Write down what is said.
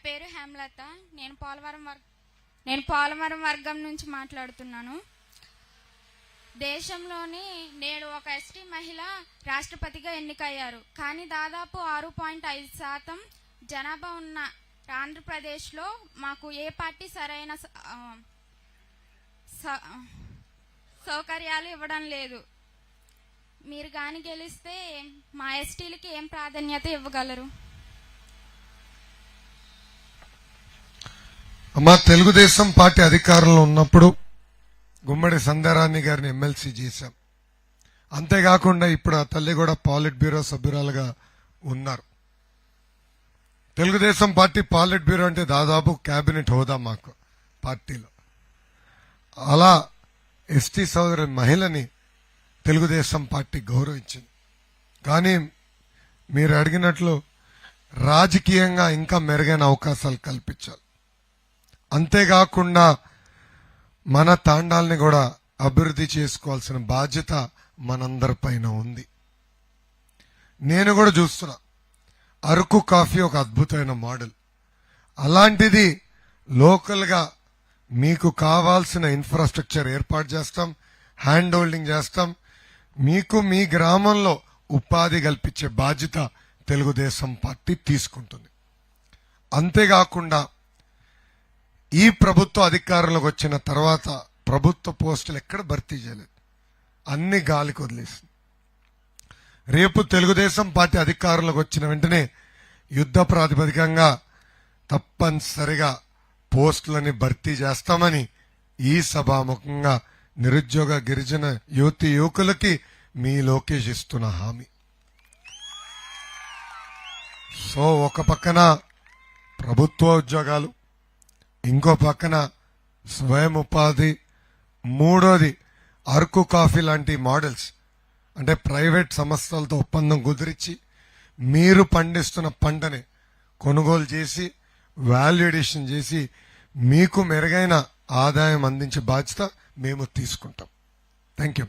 పేరు హేమలత. నేను పోలవరం వర్గం నుంచి మాట్లాడుతున్నాను. దేశంలోని నేడు ఒక ఎస్టీ మహిళ రాష్ట్రపతిగా ఎన్నికయ్యారు. కానీ దాదాపు 6.5% జనాభా ఉన్న ఆంధ్రప్రదేశ్లో మాకు ఏ పార్టీ సరైన సౌకర్యాలు ఇవ్వడం లేదు. మీరు కానీ గెలిస్తే మా ఎస్టీలకి ఏం ప్రాధాన్యత ఇవ్వగలరు? అమ్మా, తెలుగుదేశం పార్టీ అధికారంలో ఉన్నప్పుడు గుమ్మడి సంధ్యారాణి గారిని ఎమ్మెల్సీ చేశాం. అంతేకాకుండా ఇప్పుడు ఆ తల్లి కూడా పాలిట్ బ్యూరో సభ్యురాలుగా ఉన్నారు. తెలుగుదేశం పార్టీ పాలిట్ బ్యూరో అంటే దాదాపు కేబినెట్ హోదా మాకు పార్టీలో. అలా ఎస్టీ సోదరి మహిళని తెలుగుదేశం పార్టీ గౌరవించింది. కానీ మీరు అడిగినట్లు రాజకీయంగా ఇంకా మెరుగైన అవకాశాలు కల్పించాలి. అంతేకాకుండా మన తాండాల్ని కూడా అభివృద్ధి చేసుకోవాల్సిన బాధ్యత మనందరిపైన ఉంది. నేను కూడా చూస్తున్నా, అరకు కాఫీ ఒక అద్భుతమైన మోడల్. అలాంటిది లోకల్గా మీకు కావాల్సిన ఇన్ఫ్రాస్ట్రక్చర్ ఏర్పాటు చేస్తాం, హ్యాండ్ హోల్డింగ్ చేస్తాం. మీకు మీ గ్రామంలో ఉపాధి కల్పించే బాధ్యత తెలుగుదేశం పార్టీ తీసుకుంటుంది. అంతేకాకుండా ఈ ప్రభుత్వ అధికారంలోకి వచ్చిన తర్వాత ప్రభుత్వ పోస్టులు ఎక్కడ భర్తీ చేయలేదు, అన్ని గాలికి వదిలేసింది. రేపు తెలుగుదేశం పార్టీ అధికారంలోకి వచ్చిన వెంటనే యుద్ధ ప్రాతిపదికంగా తప్పనిసరిగా పోస్టులని భర్తీ చేస్తామని ఈ సభాముఖంగా నిరుద్యోగ గిరిజన యువతి యువకులకి మీ లోకేష్ ఇస్తున్న హామీ. సో ఒక పక్కన ప్రభుత్వ ఉద్యోగాలు, ఇంకో పక్కన స్వయం ఉపాధి, మూడోది అరకు కాఫీ లాంటి మోడల్స్, అంటే ప్రైవేట్ సంస్థలతో ఒప్పందం కుదిరించి మీరు పండిస్తున్న పంటని కొనుగోలు చేసి వాల్యూ ఎడిషన్ చేసి మీకు మెరుగైన ఆదాయం అందించే బాధ్యత మేము తీసుకుంటాం. Thank you.